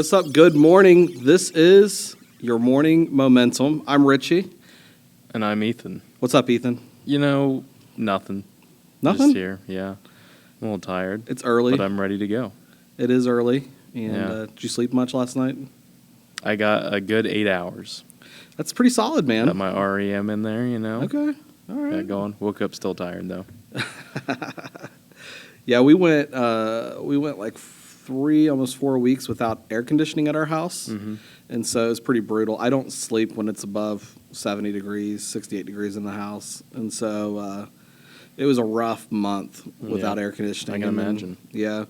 What's up? Good morning. This is your morning momentum. I'm Richie. And I'm Ethan. What's up, Ethan? Nothing. Nothing? Just here, yeah. I'm a little tired. It's early. But I'm ready to go. It is early. And did you sleep much last night? I got a good 8 hours. That's pretty solid, man. Got my REM in there, Okay. All right. Got going. Woke up still tired, though. Yeah, we went like 3, almost 4 weeks without air conditioning at our house. Mm-hmm. And so it's pretty brutal. I don't sleep when it's above 70 degrees, 68 degrees in the house. And so it was a rough month without air conditioning. I can imagine. Yeah.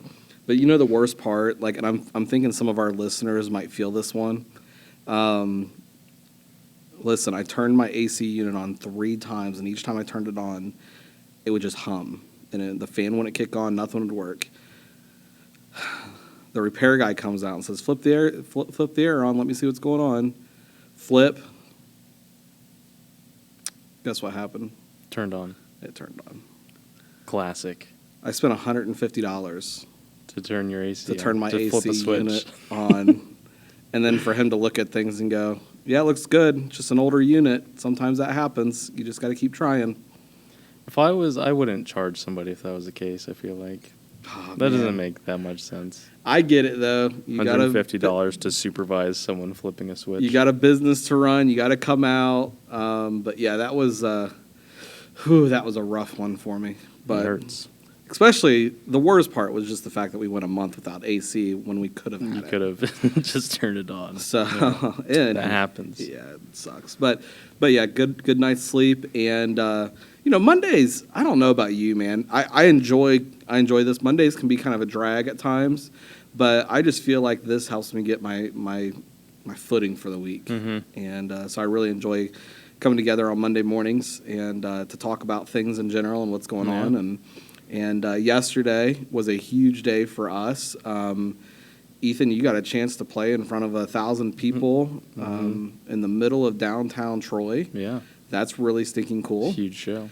But you know the worst part, like, and I'm thinking some of our listeners might feel this one. Listen, I turned my AC unit on 3 times, and each time I turned it on, it would just hum. And the fan wouldn't kick on, nothing would work. The repair guy comes out and says, flip the air on, let me see what's going on. Flip. Guess what happened? Turned on. It turned on. Classic. I spent $150 To turn your AC to turn my to flip AC a switch. unit on. And then for him to look at things and go, yeah, it looks good. It's just an older unit. Sometimes that happens. You just got to keep trying. If I wouldn't charge somebody if that was the case, I feel like. Oh, That man. doesn't make that much sense. I get it, though. You $150 to supervise someone flipping a switch. You got a business to run. You got to come out. But yeah, that was a rough one for me. But it hurts. especially the worst part was just the fact that we went a month without AC when we could have had You it. could have just turned it on. So That happens. Yeah, it sucks. But yeah, good night's sleep. And Mondays. I don't know about you, man. I enjoy this. Mondays can be kind of a drag at times, but I just feel like this helps me get my footing for the week. Mm-hmm. And so I really enjoy coming together on Monday mornings and to talk about things in general and what's going on. And yesterday was a huge day for us. Ethan, you got a chance to play in front of 1,000 people in the middle of downtown Troy. Yeah. That's really stinking cool. Huge show.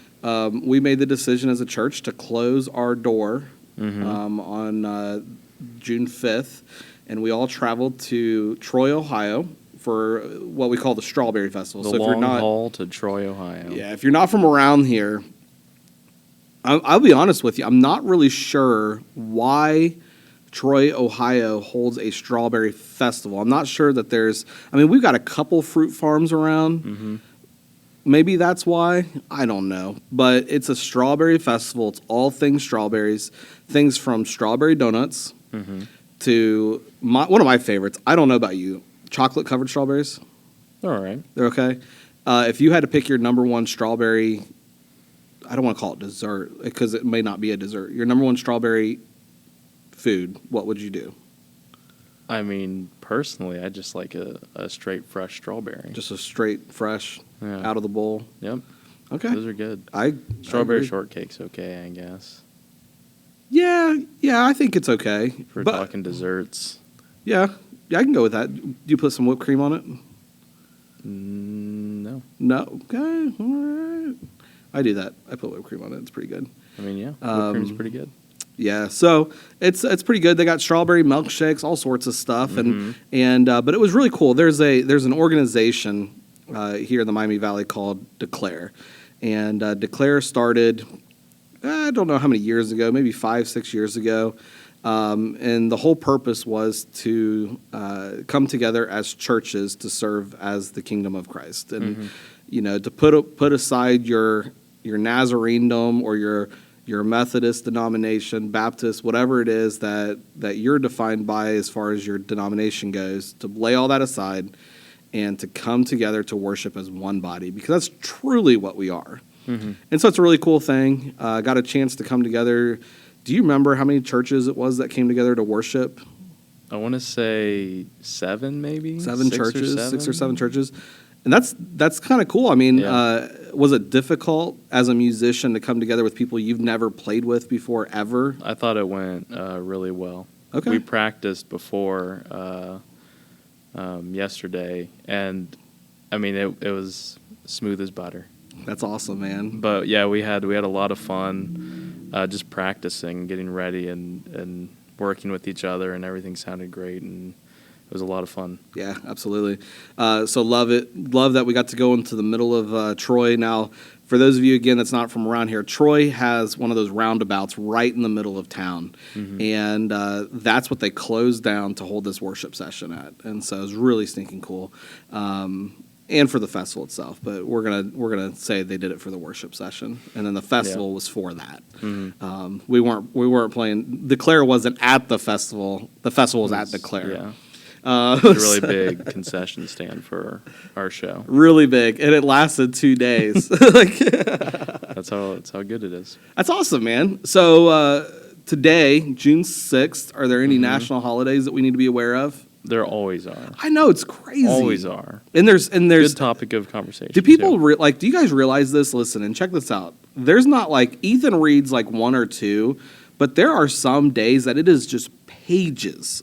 We made the decision as a church to close our door on June 5th, and we all traveled to Troy, Ohio for what we call the Strawberry Festival. The long haul to Troy, Ohio. Yeah, if you're not from around here, I'll be honest with you, I'm not really sure why Troy, Ohio holds a strawberry festival. I'm not sure that we've got a couple fruit farms around. Mm-hmm. Maybe that's why. I don't know. But it's a strawberry festival. It's all things strawberries. Things from strawberry donuts to one of my favorites. I don't know about you. Chocolate-covered strawberries. They're all right. They're okay. If you had to pick your number one strawberry, I don't want to call it dessert because it may not be a dessert. Your number one strawberry food, what would you do? I mean, personally, I just like a straight fresh strawberry. Just a straight, fresh, out of the bowl? Yep. Okay. Those are good. Strawberry shortcake's okay, I guess. Yeah, I think it's okay. If we're talking desserts. Yeah, I can go with that. Do you put some whipped cream on it? No. No? Okay, all right. I do that. I put whipped cream on it. It's pretty good. I mean, yeah, whipped cream's pretty good. Yeah, so it's pretty good. They got strawberry milkshakes, all sorts of stuff, and but it was really cool. There's an organization here in the Miami Valley called Declare, and Declare started I don't know how many years ago, maybe 5-6 years ago, and the whole purpose was to come together as churches to serve as the kingdom of Christ, and to put aside your Nazarenedom or your Methodist denomination, Baptist, whatever it is that you're defined by as far as your denomination goes, to lay all that aside and to come together to worship as one body, because that's truly what we are. And so it's a really cool thing. Got a chance to come together. Do you remember how many churches it was that came together to worship? I want to say 7, maybe? 7 churches, 6 or 7 churches. And that's kind of cool. I mean, was it difficult as a musician to come together with people you've never played with before, ever? I thought it went really well. Okay. We practiced before yesterday, and I mean, it was smooth as butter. That's awesome, man. But yeah, we had a lot of fun just practicing, getting ready, and working with each other, and everything sounded great, and it was a lot of fun. Yeah, absolutely. So love it. Love that we got to go into the middle of Troy. Now, for those of you, again, that's not from around here, Troy has one of those roundabouts right in the middle of town. And that's what they closed down to hold this worship session at. And so it was really stinking cool. And for the festival itself, but we're gonna say they did it for the worship session, and then the festival was for that. We weren't playing. Declare wasn't at the festival. The festival was at Declare. Yeah. It's a really big concession stand for our show. Really big, and it lasted 2 days. That's how good it is. That's awesome, man. So today, June 6th, are there any national holidays that we need to be aware of? There always are. I know, it's crazy. Always are. And there's Good topic of conversation. Do people do you guys realize this? Listen and check this out. There's not like Ethan reads like one or two, but there are some days that it is just pages.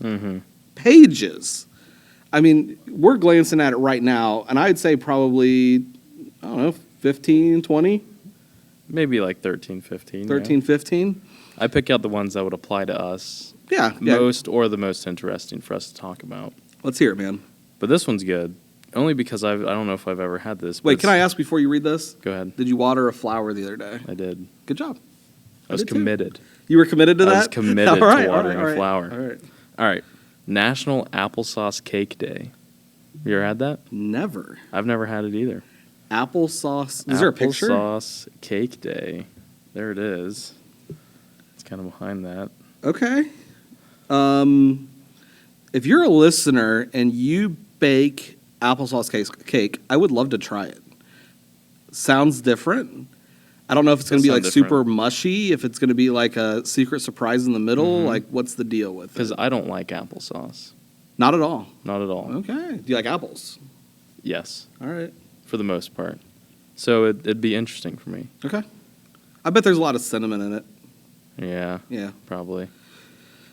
Pages. I mean, we're glancing at it right now, and I'd say probably, I don't know, 15, 20? Maybe like 13, 15. 13, 15? I pick out the ones that would apply to us. Yeah. The most interesting for us to talk about. Let's hear it, man. But this one's good, only because I don't know if I've ever had this. Wait, can I ask before you read this? Go ahead. Did you water a flower the other day? I did. Good job. I was committed. Too. You were committed to that? I was committed to watering a flower. All right. All right. National Applesauce Cake Day. You ever had that? Never. I've never had it either. Applesauce. Is there a picture? Applesauce Cake Day. There it is. It's kind of behind that. Okay. If you're a listener and you bake applesauce cake, I would love to try it. Sounds different. I don't know if it's going to be like super mushy, if it's going to be like a secret surprise in the middle. Like, what's the deal with it? Because I don't like applesauce. Not at all. Not at all. Okay. Do you like apples? Yes. All right. For the most part. So it'd be interesting for me. Okay. I bet there's a lot of cinnamon in it. Yeah. Yeah. Probably.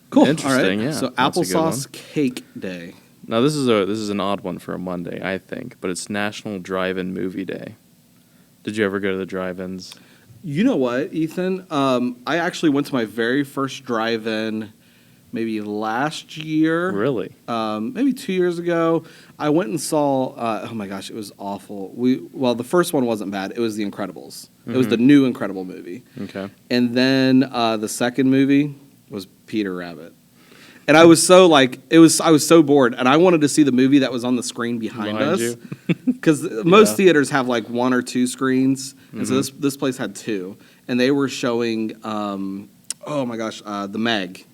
Cool. Interesting. All right. Yeah. So applesauce cake day. Now this is an odd one for a Monday, I think, but it's National Drive-In Movie Day. Did you ever go to the drive-ins? You know what, Ethan? I actually went to my very first drive-in maybe last year. Really? Maybe 2 years ago. I went and saw, oh my gosh, it was awful. The first one wasn't bad. It was The Incredibles. It was the new Incredible movie. Okay. And then the second movie was Peter Rabbit. And I was so I was so bored, and I wanted to see the movie that was on the screen behind us, because most theaters have like one or two screens, and so this place had two, and they were showing, oh my gosh, the Meg,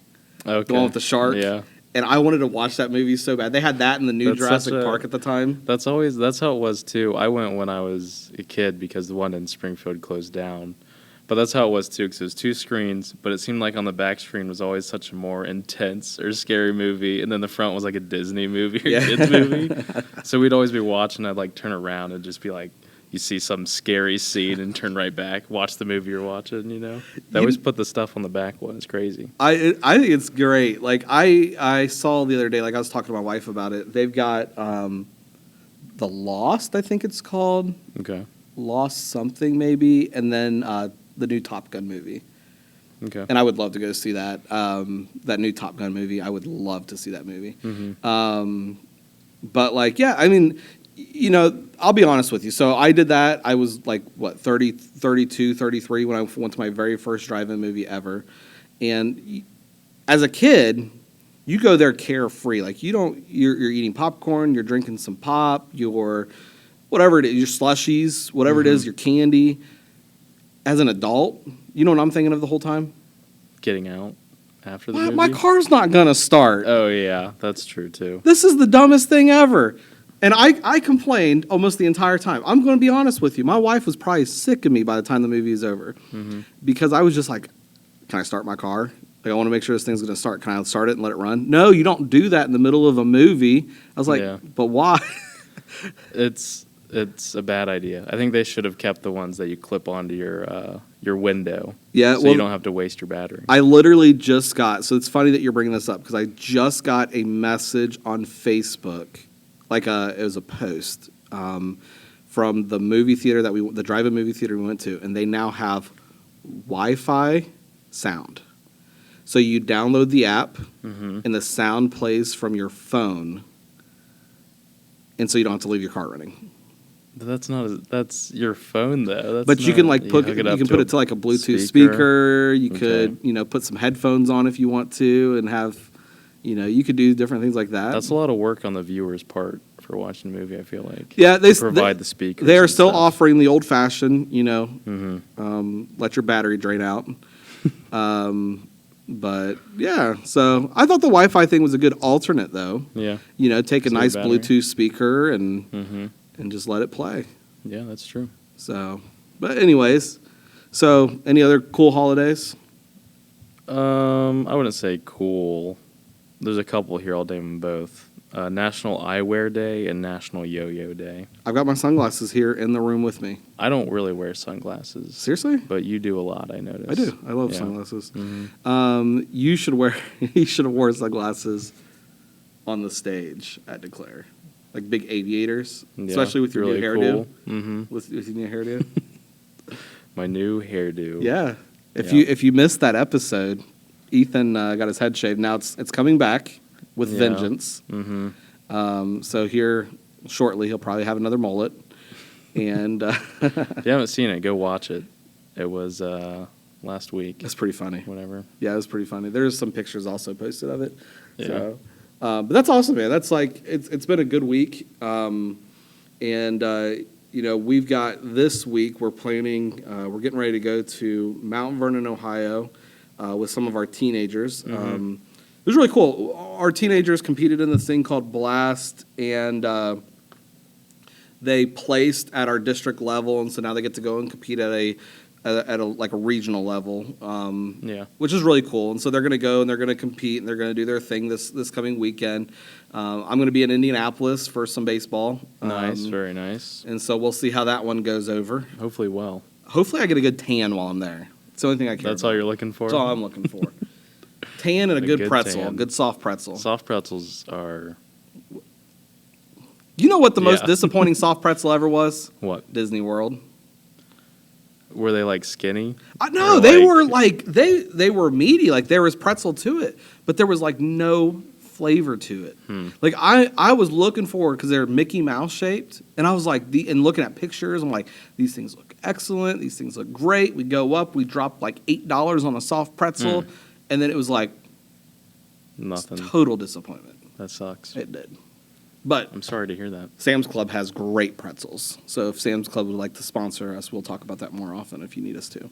the one with the shark, and I wanted to watch that movie so bad. They had that in the new Jurassic Park at the time. That's how it was too. I went when I was a kid because the one in Springfield closed down. But that's how it was, too, because it was two screens, but it seemed like on the back screen was always such a more intense or scary movie, and then the front was like a Disney movie or kids movie. So we'd always be watching, I'd like turn around and just be like, you see some scary scene and turn right back, watch the movie you're watching, you know? They always put the stuff on the back one. It's crazy. I think it's great. Like, I saw the other day, like I was talking to my wife about it, they've got The Lost, I think it's called. Okay. Lost something maybe, and then the new Top Gun movie. Okay. And I would love to go see that. That new Top Gun movie. I would love to see that movie. But like, yeah, I mean, you know, I'll be honest with you. So I did that. I was like, 32, 33 when I went to my very first drive-in movie ever. And as a kid, you go there carefree. Like you're eating popcorn, you're drinking some pop, you're whatever it is, your slushies, whatever it is, your candy. As an adult, you know what I'm thinking of the whole time? Getting out after the movie? My car's not going to start. Oh, yeah, that's true, too. This is the dumbest thing ever. And I complained almost the entire time. I'm going to be honest with you. My wife was probably sick of me by the time the movie is over. Because I was just like, can I start my car? Like, I want to make sure this thing's going to start. Can I start it and let it run? No, you don't do that in the middle of a movie. I was like, but why? It's a bad idea. I think they should have kept the ones that you clip onto your window. Yeah, so you don't have to waste your battery. I literally just got, so it's funny that you're bringing this up, because I just got a message on Facebook, it was a post from the movie theater the drive-in movie theater we went to, and they now have Wi-Fi sound. So you download the app, and the sound plays from your phone and so you don't have to leave your car running. But that's your phone though. But you can like put it to like a Bluetooth speaker. You could put some headphones on if you want to, and have you could do different things like that. That's a lot of work on the viewer's part for watching a movie. I feel like they provide the speakers. They are still offering the old fashioned, Mm-hmm. let your battery drain out. But yeah, so I thought the Wi-Fi thing was a good alternate though. Yeah. Take a nice battery. Bluetooth speaker and Mm-hmm. just let it play. Yeah, that's true. So, but anyways, so any other cool holidays? I wouldn't say cool. There's a couple here. I'll name them both. National Eyewear Day and National Yo-Yo Day. I've got my sunglasses here in the room with me. I don't really wear sunglasses. Seriously? But you do a lot, I notice. I do. I love sunglasses. Mm-hmm. You should have worn sunglasses on the stage at Declare. Like big aviators, Yeah, especially with your really new hairdo. cool. Mm-hmm. With your new hairdo. My new hairdo. Yeah. If you missed that episode, Ethan got his head shaved. Now it's coming back with vengeance. Mm-hmm. So here shortly he'll probably have another mullet. And If you haven't seen it, go watch it. It was last week. It's pretty funny. Whatever. Yeah, it was pretty funny. There's some pictures also posted of it. Yeah. So, but that's awesome, man. That's like it's been a good week. We've got this week. We're planning. We're getting ready to go to Mount Vernon, Ohio, with some of our teenagers. Mm-hmm. It was really cool. Our teenagers competed in this thing called Blast, and they placed at our district level, and so now they get to go and compete at a regional level, which is really cool. And so they're going to go and they're going to compete and they're going to do their thing this coming weekend. I'm going to be in Indianapolis for some baseball. Nice, very nice. And so we'll see how that one goes over. Hopefully well. Hopefully I get a good tan while I'm there. It's the only thing I care That's about. all you're looking for? That's all I'm looking for. Tan and a good pretzel, tan. a good soft pretzel. Soft pretzels are... You know what the most disappointing soft pretzel ever was? What? Disney World. Were they like skinny? No, they were like they were meaty. Like there was pretzel to it, but there was like no flavor to it. Like I was looking forward because they're Mickey Mouse shaped, and I was like and looking at pictures, I'm like, these things look excellent. These things look great. We go up, we drop like $8 on a soft pretzel, and then it was like nothing. Total disappointment. That sucks. It did. But I'm sorry to hear that. Sam's Club has great pretzels. So if Sam's Club would like to sponsor us, we'll talk about that more often if you need us to.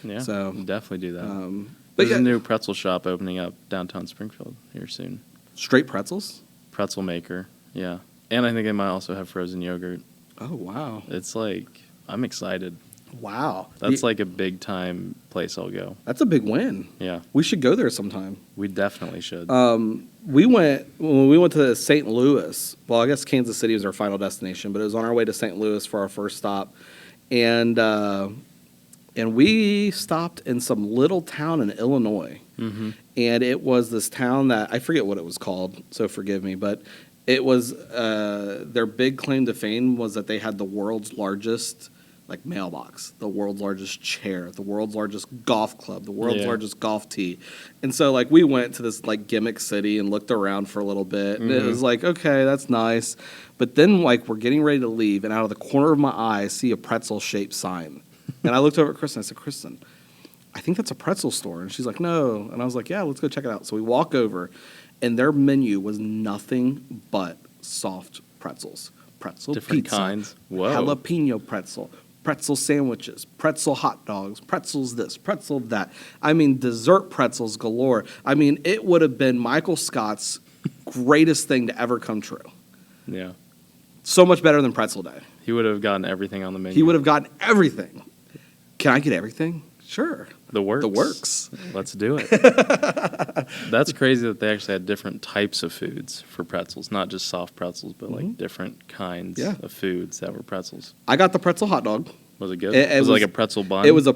Yeah, so definitely do that. But There's a new pretzel shop opening up downtown Springfield here soon. Straight pretzels? Pretzel maker, yeah. And I think they might also have frozen yogurt. Oh, wow. It's like, I'm excited. Wow. That's like a big time place I'll go. That's a big win. Yeah. We should go there sometime. We definitely should. When we went to St. Louis, well, I guess Kansas City was our final destination, but it was on our way to St. Louis for our first stop. And we stopped in some little town in Illinois. Mm-hmm. And it was this town that, I forget what it was called, so forgive me, but it was, their big claim to fame was that they had the world's largest mailbox, the world's largest chair, the world's largest golf club, the world's largest golf tee. And so we went to this gimmick city and looked around for a little bit. And it was like, okay, that's nice. But then we're getting ready to leave, and out of the corner of my eye I see a pretzel shaped sign. And I looked over at Kristen. I said, Kristen, I think that's a pretzel store. And she's like, no. And I was like, yeah, let's go check it out. So we walk over, and their menu was nothing but soft pretzels. Pretzel Different pizza, kinds. Whoa. jalapeno pretzel sandwiches, pretzel hot dogs, pretzels this, pretzel that. I mean, dessert pretzels galore. I mean, it would have been Michael Scott's greatest thing to ever come true. Yeah. So much better than Pretzel Day. He would have gotten everything on the menu. He would have gotten everything. Can I get everything? Sure. The works. The works. Let's do it. That's crazy that they actually had different types of foods for pretzels, not just soft pretzels, but different kinds of foods that were pretzels. I got the pretzel hot dog. Was it good? It was like a pretzel bun? It was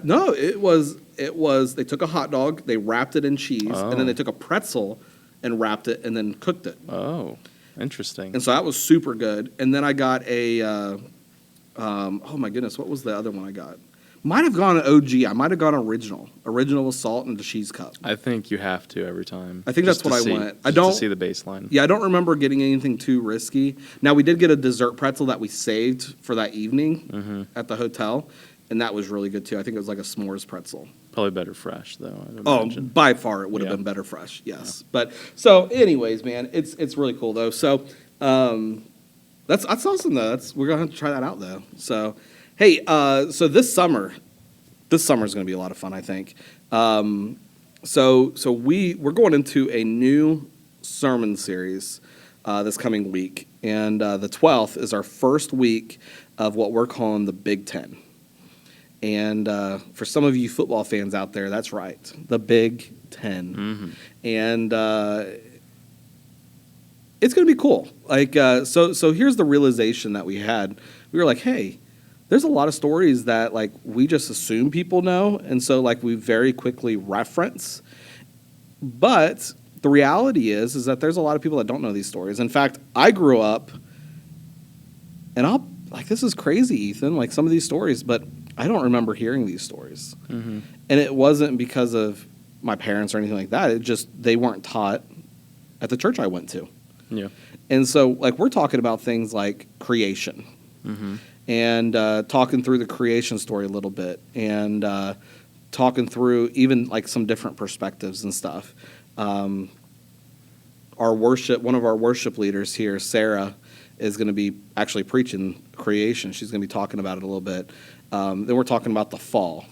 no, it was, they took a hot dog, they wrapped it in cheese, and then they took a pretzel and wrapped it and then cooked it. Oh, interesting. And so that was super good. And then I got a, oh my goodness, what was the other one I got? Might have gone OG. I might have gone original. Original with salt and the cheese cup. I think you have to every time. I think just that's what to I see- went. just to see the baseline. Yeah, I don't remember getting anything too risky. Now, we did get a dessert pretzel that we saved for that evening at the hotel, and that was really good too. I think it was like a s'mores pretzel. Probably better fresh though. I'd Oh, imagine. by far, it would have Yeah. been better fresh. Yes, but so, anyways, man, it's really cool though. So, that's awesome though. We're gonna have to try that out though. So, hey, so this summer is gonna be a lot of fun, I think. So we're going into a new sermon series this coming week, and the 12th is our first week of what we're calling the Big Ten. And for some of you football fans out there, that's right, the Big Ten. Mm-hmm. And it's going to be cool. Like, so here's the realization that we had. We were like, hey, there's a lot of stories that like we just assume people know, and so like we very quickly reference. But the reality is that there's a lot of people that don't know these stories. In fact, I grew up, and this is crazy, Ethan, like some of these stories, but I don't remember hearing these stories. Mm-hmm. And it wasn't because of my parents or anything like that. It just, they weren't taught at the church I went to. Yeah. And so, like, we're talking about things like creation Mm-hmm. and talking through the creation story a little bit and talking through even, like, some different perspectives and stuff. One of our worship leaders here, Sarah, is going to be actually preaching creation. She's going to be talking about it a little bit. Then we're talking about the fall,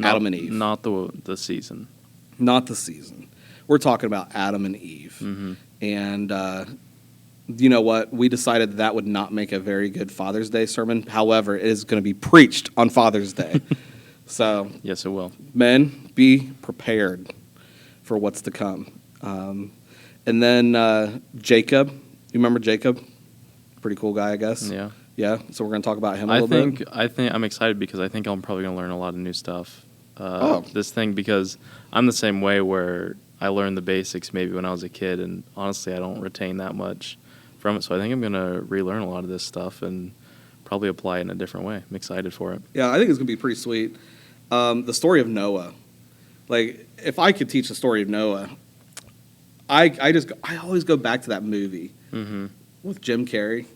Adam and Eve. Not the season. Not the season. We're talking about Adam and Eve. Mm-hmm. And you know what? We decided that would not make a very good Father's Day sermon. However, it is going to be preached on Father's Day. So, Yes, it will. men, be prepared for what's to come. And then Jacob. You remember Jacob? Pretty cool guy, I guess. Yeah. Yeah. So we're going to talk about him a I little bit. think I'm excited because I think I'm probably going to learn a lot of new stuff. Oh. This thing, because I'm the same way where I learned the basics maybe when I was a kid, and honestly, I don't retain that much from it. So I think I'm going to relearn a lot of this stuff and probably apply it in a different way. I'm excited for it. Yeah, I think it's going to be pretty sweet. The story of Noah. Like, if I could teach the story of Noah, I always go back to that movie Mm-hmm. with Jim Carrey.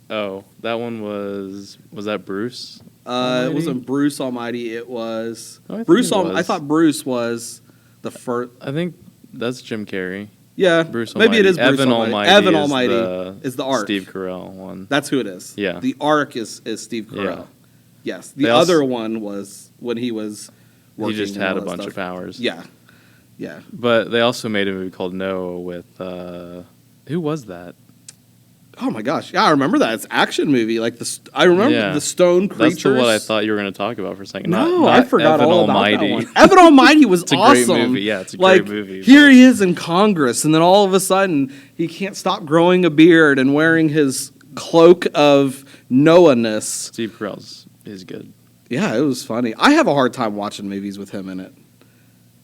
Oh, that one was that Bruce? It Almighty? wasn't Bruce Almighty. It was Oh, I think Bruce. it was. I thought Bruce was the first. I think that's Jim Carrey. Yeah, Bruce maybe it Almighty. is Bruce Evan Almighty. Almighty Evan is Almighty is the Ark. Steve Carell one. That's who it is. Yeah. The Ark is Steve Carell. Yeah. Yes, the They also- other one was when he was He working. just and had all a that bunch stuff. of powers. Yeah, yeah. But they also made a movie called Noah with who was that? Oh my gosh, yeah, I remember that. It's an action movie. Like I remember Yeah. the stone creatures. That's the one I thought you were going to talk about for a second. No, Not I forgot Evan all Almighty. about that one. Evan Almighty was It's a awesome. great movie. Yeah, it's a Like, great movie. Here he is in Congress, and then all of a sudden he can't stop growing a beard and wearing his cloak of Noah-ness. Steve Carell's is good. Yeah, it was funny. I have a hard time watching movies with him in it.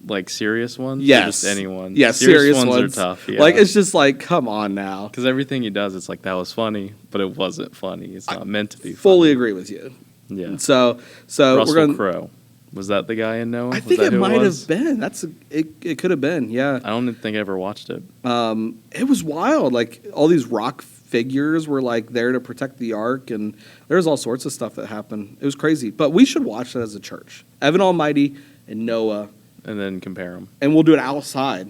Like serious ones? Or Yes. just anyone? Yeah, serious ones ones are tough. Yeah. Like, it's just like, come on now. because everything he does, it's like that was funny, but it wasn't funny. It's not meant to be. Fully funny. agree with you. Yeah. So Russell we're going to... Crowe. Was that the guy in Noah? I Was think that it who might was? have been. It could have been, yeah. I don't think I ever watched it. It was wild. Like, all these rock figures were like there to protect the ark, and there's all sorts of stuff that happened. It was crazy, but we should watch it as a church. Evan Almighty and Noah, And then compare them. and we'll do it outside,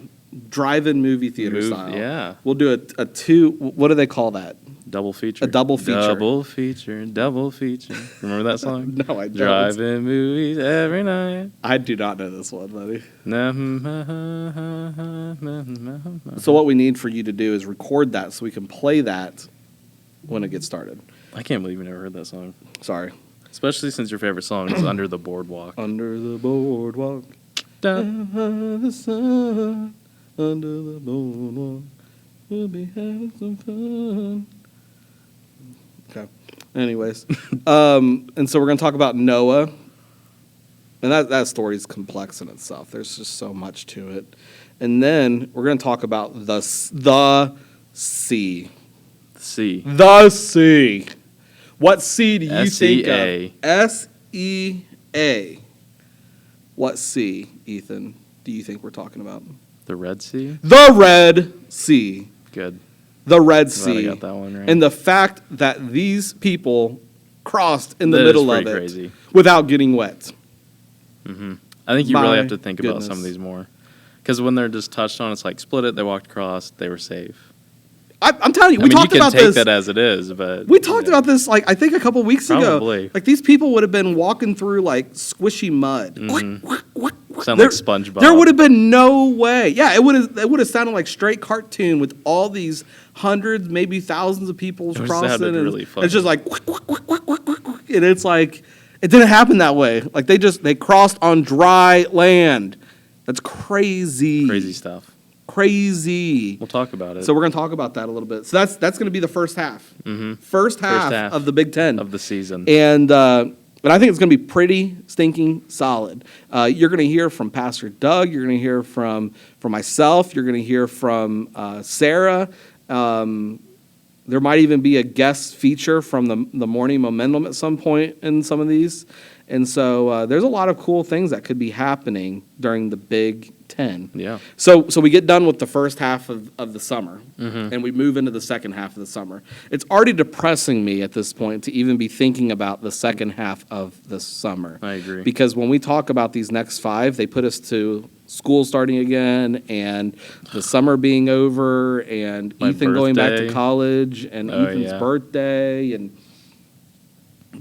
drive-in movie theater style. Yeah. We'll do a two. What do they call that? Double feature. A double feature. Double feature. Double feature. Remember that song? No, I don't. Driving movies every night. I do not know this one, buddy. So So what we need for you to do is record that so we can play that when it gets started. I can't believe you never heard that song. Sorry. Especially since your favorite song is Under the Boardwalk. Under the boardwalk. Dun. The sun under the boardwalk. We'll be having some fun. Okay. Anyways, and so we're going to talk about Noah, and that story is complex in itself. There's just so much to it, and then we're going to talk about the sea. C. The sea. What sea do you think S-E-A. of? S-E-A. What sea, Ethan, do you think we're talking about? The Red Sea? The Red Sea. Good. The Red Glad I Sea. got that one right. And the fact that these people crossed in the That is middle of pretty it crazy. without getting wet. I think you really My have to think about some goodness. of these more. Because when they're just touched on, it's like split it, they walked across, they were safe. I'm telling you, I we mean, talked you can about take this. that as it is, but... We talked about this, like, I think a couple weeks Probably. ago. Like, these people would have been walking through, like, squishy mud. Sound There- like SpongeBob. There would have been no way. Yeah, it would have sounded like straight cartoon with all these hundreds, maybe thousands of people It crossing. sounded And really funny. it's just like, and it's like, it didn't happen that way. Like, they crossed on dry land. That's crazy. Crazy stuff. Crazy. We'll talk about it. So we're going to talk about that a little bit. So that's going to be the first half. First half of the Big Ten. of the season. And I think it's going to be pretty stinking solid. You're going to hear from Pastor Doug. You're going to hear from myself. You're going to hear from Sarah. There might even be a guest feature from the morning momentum at some point in some of these. And so there's a lot of cool things that could be happening during the Big Ten. Yeah. So we get done with the first half of the summer, and we move into the second half of the summer. It's already depressing me at this point to even be thinking about the second half of the summer. I agree. Because when we talk about these next 5, they put us to school starting again, and the summer being over, and My Ethan going back to birthday. college, and Oh, Ethan's yeah. birthday, and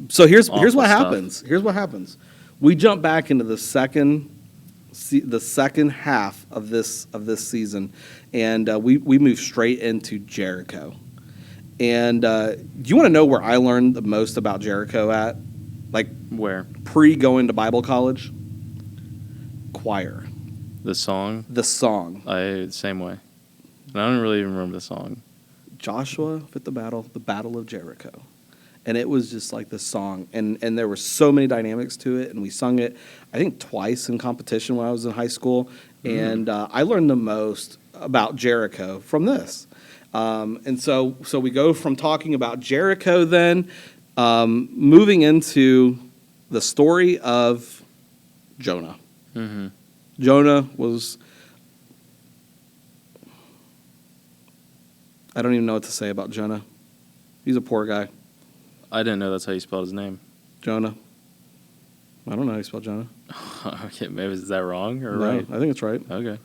so here's Awful what stuff. happens. Here's what happens. We jump back into the second half of this season, and we move straight into Jericho. And do you want to know where I learned the most about Jericho at? Like Where? pre going to Bible college? Choir. The song? The song. Same way. And I don't really even remember the song. Joshua fit the Battle of Jericho. And it was just like this song. And there were so many dynamics to it. And we sung it, I think, twice in competition when I was in high school. And I learned the most about Jericho from this. And so we go from talking about Jericho then, moving into the story of Jonah. Mm-hmm. Jonah was... I don't even know what to say about Jonah. He's a poor guy. I didn't know that's how you spelled his name. Jonah. I don't know how you spell Jonah. Okay, maybe is that wrong or No, right? I think it's right. Okay.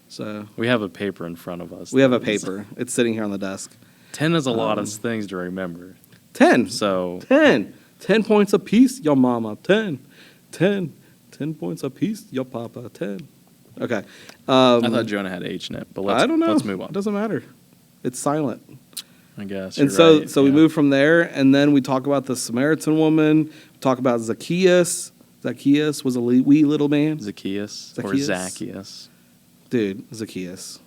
So We have a paper in front of us. we have a paper. It's sitting here on the desk. 10 is a lot of things to remember. 10. So 10. 10 points apiece, your mama. 10. 10. 10 points apiece, your papa. 10. Okay. I thought Jonah had H in it, but I don't know. let's move It on. doesn't matter. It's silent. I guess. And you're so right, we yeah. move from there, and then we talk about the Samaritan woman. We talk about Zacchaeus. Zacchaeus was a wee little man. Zacchaeus or Zacchaeus? Zacchaeus. Dude, Zacchaeus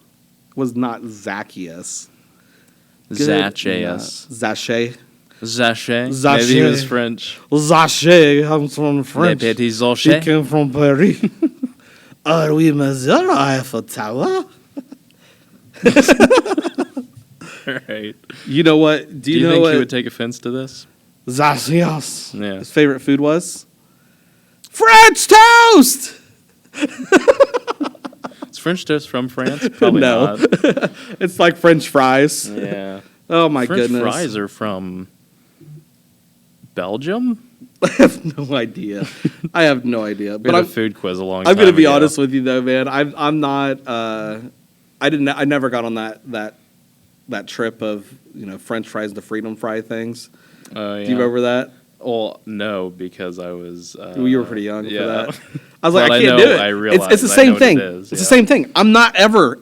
was not Zacchaeus. Good Zacchaeus. enough. Zachet. Zachet. Zachet. Maybe he was French. Zachet. I'm from French. Les petits She Zachet. came from Paris. Are we Missouri Eiffel Tower? Right. You know what? Do you know think what he would take offense to this? Zacchaeus. Yeah. His favorite food was? French toast! Is French toast from France? Probably No. not. It's like French fries. Yeah. Oh my French goodness. fries are from Belgium? I have no idea. I have no idea. We But had I'm a food quiz a long I'm time gonna be ago. honest with you though, man. I'm not. I never got on that trip of French fries to Freedom Fry things. Oh, yeah. Do you remember that? Well, no, because I was... You were pretty young for yeah. that. I was like, But I I can't know- do it. I realize it's the I same know what it thing. is, It's yeah. the same thing. I'm not ever.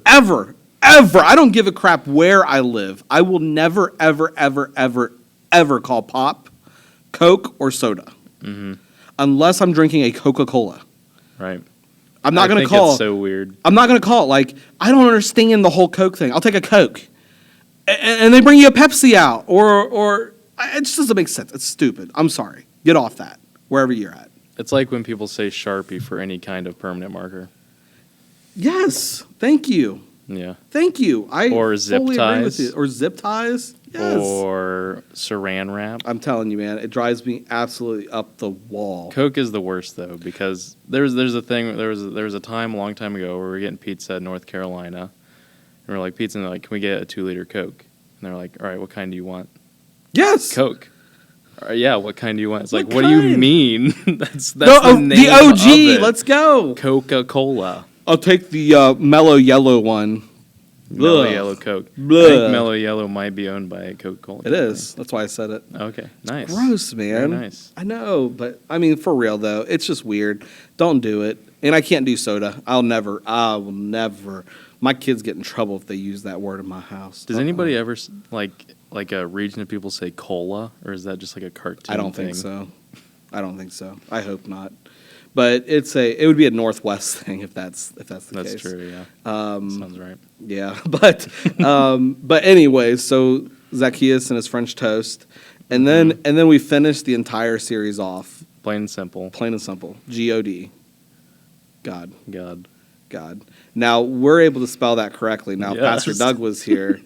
I don't give a crap where I live. I will never, ever call pop, Coke, or soda. Unless I'm drinking a Coca-Cola. Right. I'm not I going to think call. It's so weird. I'm not going to call it. Like, I don't understand the whole Coke thing. I'll take a Coke. And they bring you a Pepsi out. Or it just doesn't make sense. It's stupid. I'm sorry. Get off that, wherever you're at. It's like when people say Sharpie for any kind of permanent marker. Yes. Thank you. Yeah. Thank you. I Or zip fully agree with ties. you. Or zip ties. Yes. Or Saran wrap. I'm telling you, man, it drives me absolutely up the wall. Coke is the worst though, because there's a thing. There was a time a long time ago where we were getting pizza in North Carolina, and we're like pizza, and they're like, "Can we get a 2-liter Coke?" And they're like, "All right, what kind do you want?" Yes, Coke. Yeah, what kind do you want? It's like, What what do you kind? mean? that's No, the name the OG. of it. Let's go. Coca-Cola. I'll take the mellow yellow one. Mellow Ugh. Yellow Coke. I Blah. think Mellow Yellow might be owned by a Coca-Cola It company. is. That's why I said it. Okay, nice. Gross, man. Very nice. I know, but I mean, for real though, it's just weird. Don't do it. And I can't do soda. I will never. My kids get in trouble if they use that word in my house. Does anybody ever like a region of people say cola, or is that just like a cartoon? I don't thing? think so. I hope not. But it would be a Northwest thing if that's the case. That's true. Yeah. Sounds right. Yeah, but anyway, so Zacchaeus and his French toast, and then we finished the entire series off. Plain and simple. Plain and simple. God. God. God. Now we're able to spell that correctly. Now Yes. Pastor Doug was here.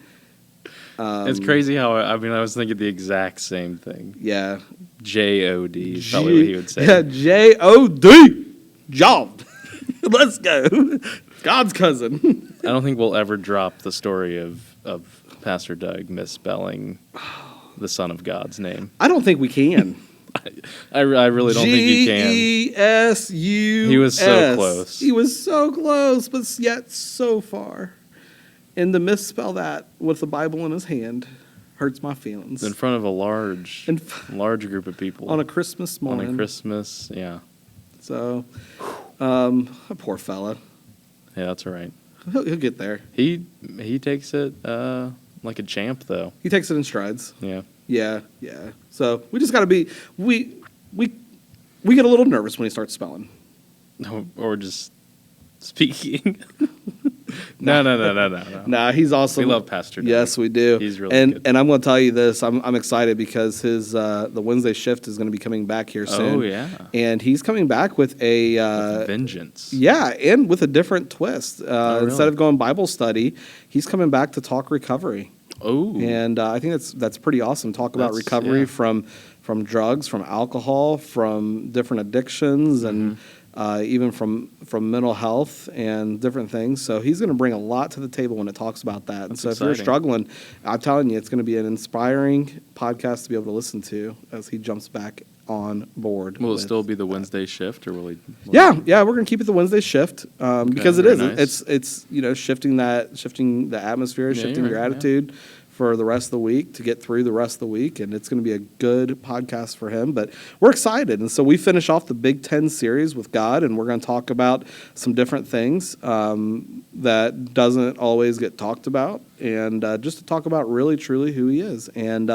It's crazy how I was thinking the exact same thing. Yeah. J-O-D is probably what he would say. Yeah, J-O-D. Job. Let's go. God's cousin. I don't think we'll ever drop the story of Pastor Doug misspelling the Son of God's name. I don't think we can. I really don't think you can. G-E-S-U-S. He was so close. He was so close, but yet so far. And to misspell that with the Bible in his hand hurts my feelings. In front of a large group of people. On a Christmas morning. On a Christmas, yeah. So, a poor fella. Yeah, that's all right. He'll get there. He takes it like a champ, though. He takes it in strides. Yeah. Yeah. So we just got to be we get a little nervous when he starts spelling. Or just speaking. No. Nah, he's awesome. We love Pastor Doug. Yes, we do. He's really good. And I'm going to tell you this. I'm excited because his the Wednesday shift is going to be coming back here soon. Oh yeah. And he's coming back with a with vengeance. Yeah, and with a different twist. Really? Instead of going Bible study, he's coming back to talk recovery. Oh. And I think that's pretty awesome. Talk about That's- recovery yeah. from drugs, from alcohol, from different addictions, and even from mental health and different things. So he's going to bring a lot to the table when it talks about that. And That's so if you're exciting. struggling, I'm telling you, it's going to be an inspiring podcast to be able to listen to as he jumps back on board. Will it with still be the that. Wednesday shift, or will he? Yeah, we're gonna keep it the Wednesday shift because it very is. nice. It's shifting the atmosphere, Yeah, shifting you're your right, yeah. attitude for the rest of the week to get through the rest of the week, and it's gonna be a good podcast for him. But we're excited, and so we finish off the Big Ten series with God, and we're gonna talk about some different things that doesn't always get talked about, and just to talk about really truly who He is. And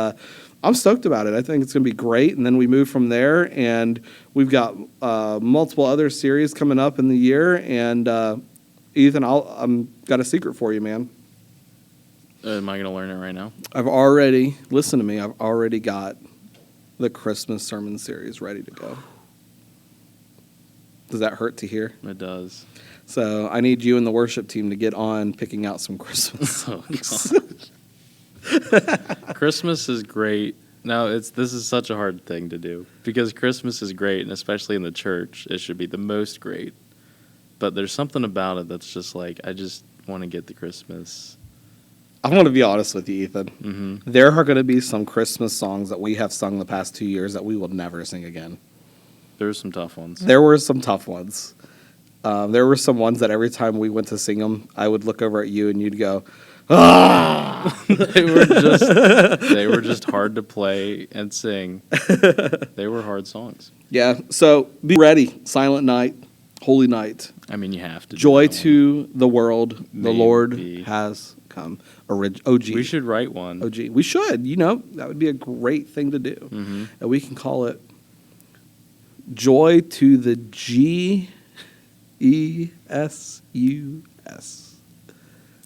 I'm stoked about it. I think it's going to be great. And then we move from there, and we've got multiple other series coming up in the year. And Ethan, I'm got a secret for you, man. Am I going to learn it right now? Listen to me, I've already got the Christmas sermon series ready to go. Does that hurt to hear? It does. So I need you and the worship team to get on picking out some Christmas Oh, songs. God. Christmas is great. Now, this is such a hard thing to do because Christmas is great, and especially in the church, it should be the most great. But there's something about it that's just like, I just want to get the Christmas. I want to be honest with you, Ethan. Mm-hmm. There are going to be some Christmas songs that we have sung the past 2 years that we will never sing again. There's some tough ones. There were some tough ones. There were some ones that every time we went to sing them, I would look over at you and you'd go, "Ah!" They were just hard to play and sing. They were hard songs. Yeah, so be ready. Silent night, holy night. I mean, you have to. do Joy that one. to the world, the Maybe. Lord has come. OG. We should write one. OG. We should. That would be a great thing to do. Mm-hmm. And we can call it Joy to the G-E-S-U-S.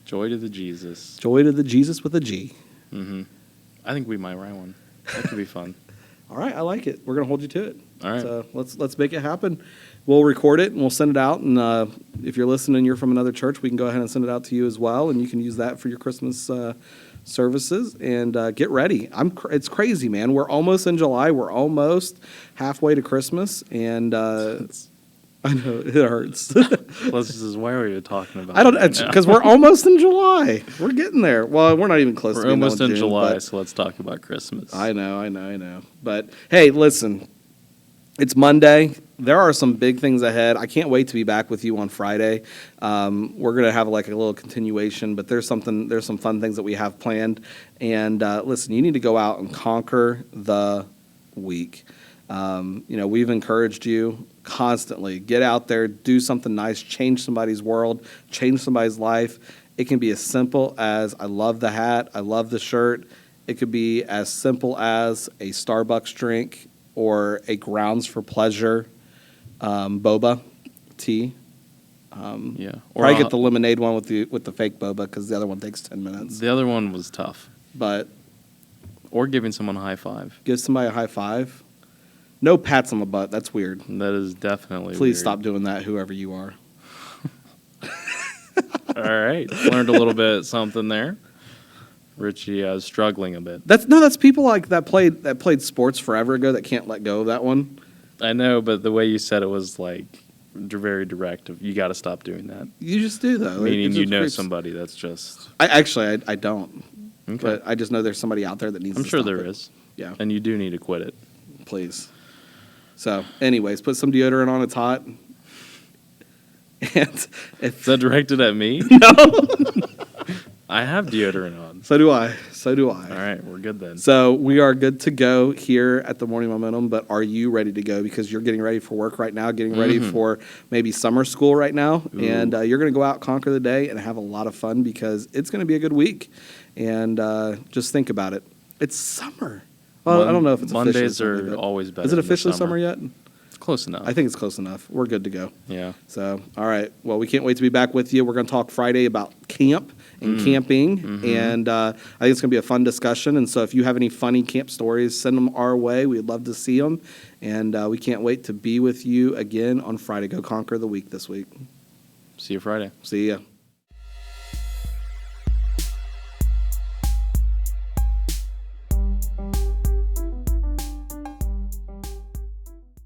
Joy to the Jesus. Joy to the Jesus with a G. Mm-hmm. I think we might write one. That could be fun. All right, I like it. We're going to hold you to it. All right. So let's make it happen. We'll record it and we'll send it out. And if you're listening, you're from another church, we can go ahead and send it out to you as well. And you can use that for your Christmas services, and get ready. It's crazy, man. We're almost in July. We're almost halfway to Christmas, and I know it hurts. This is why are you talking about? I don't it because we're almost in July. We're getting there. Well, we're not even close. We're to being almost done in June, July, but so let's talk about Christmas. I know. But hey, listen, it's Monday. There are some big things ahead. I can't wait to be back with you on Friday. We're gonna have like a little continuation, but there's some fun things that we have planned. And listen, you need to go out and conquer the week. We've encouraged you constantly. Get out there, do something nice, change somebody's world, change somebody's life. It can be as simple as I love the hat, I love the shirt. It could be as simple as a Starbucks drink or a Grounds for Pleasure boba tea. Yeah, Or I get the lemonade one with the fake boba because the other one takes 10 minutes. The other one was tough. Or giving someone a high five. Give somebody a high five. No pats on the butt. That's weird. That is definitely Please weird. stop doing that, whoever you are. All right, learned a little bit something there. Richie is struggling a bit. That's people like that played sports forever ago that can't let go of that one. I know, but the way you said it was like very direct. You got to stop doing that. You just do though. Meaning It just creeps. somebody that's just. I don't. Okay. But I just know there's somebody out there that needs. I'm to sure stop there it. is. Yeah. And you do need to quit it. Please. So, anyways, put some deodorant on. It's hot. And Is that directed at me? no. I have deodorant on. So do I. All right, we're good then. So we are good to go here at the Morning Momentum, but are you ready to go? Because you're getting ready for work right now, getting ready for maybe summer school right now, and you're going to go out, conquer the day, and have a lot of fun because it's going to be a good week. And just think about it. It's summer. Well, I don't know if it's officially Mondays summer, are but always better. Is it in the officially summer yet? It's close enough. I think it's close enough. We're good to go. Yeah. So, all right. Well, we can't wait to be back with you. We're going to talk Friday about camp and camping, and I think it's going to be a fun discussion. And so if you have any funny camp stories, send them our way. We'd love to see them. And we can't wait to be with you again on Friday. Go conquer the week this week. See you Friday. See ya.